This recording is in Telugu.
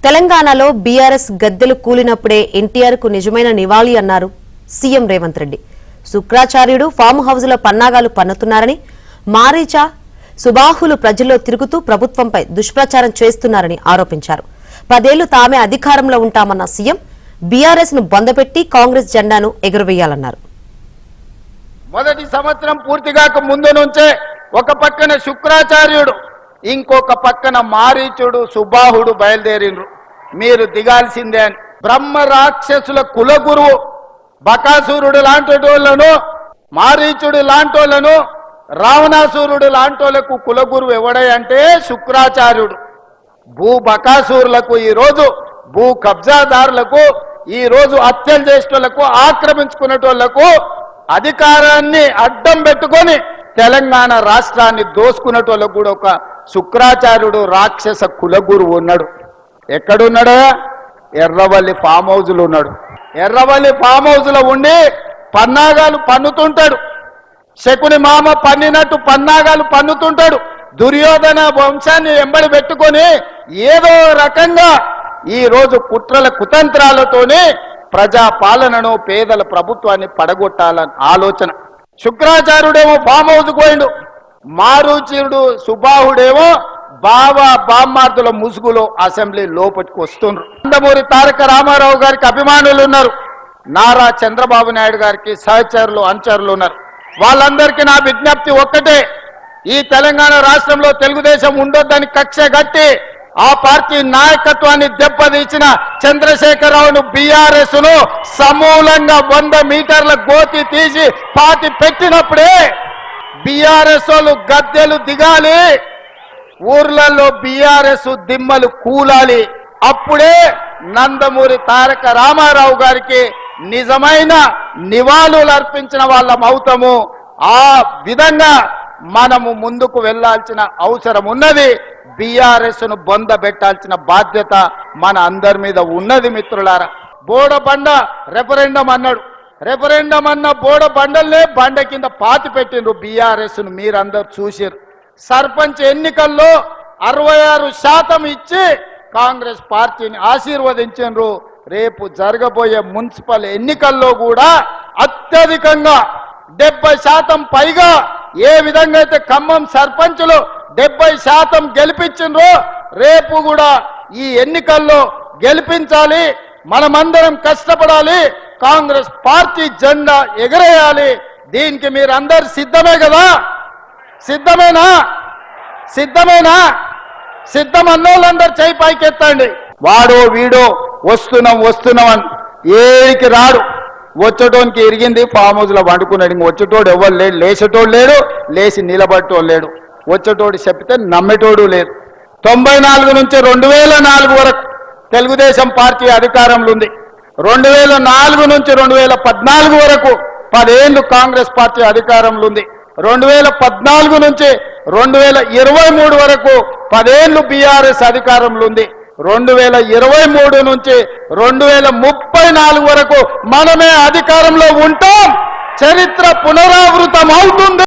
తెలంగాణలో బీఆర్ఎస్ గద్దెలు కూలినప్పుడే ఎన్టీఆర్ కు నిజమైన నివాళి అన్నారు సీఎం రేవంత్ రెడ్డి. శుక్రాచార్యుడు ఫామ్ హౌస్ లో పన్నాగాలు పన్నుతున్నారని, మారీచా సుబాహులు ప్రజల్లో తిరుగుతూ ప్రభుత్వంపై దుష్ప్రచారం చేస్తున్నారని ఆరోపించారు. 10 ఏళ్లు తామే అధికారంలో ఉంటామన్న సీఎం బీఆర్ఎస్ ను బొందపెట్టి కాంగ్రెస్ జెండాను ఎగురవేయాలన్నారు. మొదటి సంవత్సరం పూర్తిగాక ముందు నుంచే ఒక పక్కన శుక్రాచార్యుడు, ఇంకొక పక్కన మారీచుడు సుబాహుడు బయలుదేరిండ్రు. మీరు దిగాల్సిందే అని బ్రహ్మ రాక్షసుల కులగురువు బకాసురుడు లాంటి మారీచుడు లాంటోళ్లను, రావణాసురుడు లాంటోళ్లకు కులగురువు ఎవడంటే శుక్రాచార్యుడు. భూ బకాసురులకు ఈరోజు, భూ కబ్జాదారులకు ఈరోజు హత్యలు చేసేటోళ్లకు, ఆక్రమించుకునేటోళ్లకు అధికారాన్ని అడ్డం పెట్టుకొని తెలంగాణ రాష్ట్రాన్ని దోసుకునేటోళ్ళకు కూడా ఒక శుక్రాచార్యుడు రాక్షస కులగురువు ఉన్నాడు. ఎక్కడున్నాడు? ఎర్రవల్లి ఫామ్ హౌస్లో ఉన్నాడు. ఎర్రవల్లి ఫామ్ హౌస్లో ఉండి పన్నాగాలు పన్నుతుంటాడు. శకుని మామ పన్నినట్టు పన్నాగాలు పన్నుతుంటాడు. దుర్యోధన వంశాన్ని ఎంబడి పెట్టుకొని ఏదో రకంగా ఈరోజు కుట్రల కుతంత్రాలతోనే ప్రజా పాలనను, పేదల ప్రభుత్వాన్ని పడగొట్టాలని ఆలోచన. శుక్రాచార్యుడేమో ఫామ్ హౌస్ పోయిండు, మారుచీరుడు సుబాహుడేమో బావా బామ్మార్దుల ముసుగులో అసెంబ్లీ లోపలికి వస్తుండ్రు. నందమూరి తారక రామారావు గారికి అభిమానులు ఉన్నారు, నారా చంద్రబాబు నాయుడు గారికి సహచరులు, అనుచరులు ఉన్నారు. వాళ్ళందరికీ నా విజ్ఞప్తి ఒక్కటే, ఈ తెలంగాణ రాష్ట్రంలో తెలుగుదేశం ఉండొద్దని కక్ష గట్టి ఆ పార్టీ నాయకత్వాన్ని దెబ్బతీసిన చంద్రశేఖరరావును, బీఆర్ఎస్ ను సమూలంగా 100 మీటర్ల గోతి తీసి పాతి పెట్టినప్పుడే బీఆర్ఎస్ వాళ్ళు గద్దెలు దిగాలి, ఊర్లలో బీఆర్ఎస్ దిమ్మలు కూలాలి. అప్పుడే నందమూరి తారక రామారావు గారికి నిజమైన నివాళులు అర్పించిన వాళ్ళం అవుతాము. ఆ విధంగా మనము ముందుకు వెళ్లాల్సిన అవసరం ఉన్నది. బీఆర్ఎస్ ను బొందబెట్టాల్సిన బాధ్యత మన అందరి మీద ఉన్నది. మిత్రులారా, బోడబండ రెఫరెండం అన్నాడు. రెఫరెండం అన్న బోడబండల్నే బండ కింద పాతి పెట్టిండ్రు బీఆర్ఎస్ ను. మీరందరూ చూసారు. సర్పంచ్ ఎన్నికల్లో 66% ఇచ్చి కాంగ్రెస్ పార్టీని ఆశీర్వదించారు. రేపు జరగబోయే మున్సిపల్ ఎన్నికల్లో కూడా అత్యధికంగా 70% పైగా ఏ విధంగా అయితే ఖమ్మం సర్పంచులు 70% గెలిపించిండ్రో రేపు కూడా ఈ ఎన్నికల్లో గెలిపించాలి. మనమందరం కష్టపడాలి, కాంగ్రెస్ పార్టీ జెండా ఎగరేయాలి. దీనికి మీరందరు సిద్ధమే కదా? సిద్ధమేనా? సిద్ధమేనా? సిద్ధం అన్నోళ్ళందరూ చేయి పైకెత్తండి. వాడో వీడో వస్తున్నాం అని ఏడికి రాడు. వచ్చేటోనికి ఇరిగింది ఫామ్ హౌస్లో వండుకున్నాడు. ఇంక వచ్చేటోడు ఎవరు లేడు, లేచేటోడు లేడు, లేచి నిలబట్టోడు లేడు. వచ్చేటోడు చెప్తే నమ్మేటోడు లేదు. 94 నుంచి 2004 వరకు తెలుగుదేశం పార్టీ అధికారంలో ఉంది. 2004 నుంచి 2014 వరకు 10 ఏళ్ళు కాంగ్రెస్ పార్టీ అధికారంలో ఉంది. 2014 నుంచి 2023 వరకు 10 ఏళ్ళు బీఆర్ఎస్ అధికారంలో ఉంది. 2023 నుంచి 2034 వరకు మనమే అధికారంలో ఉంటాం. చరిత్ర పునరావృతం అవుతుంది.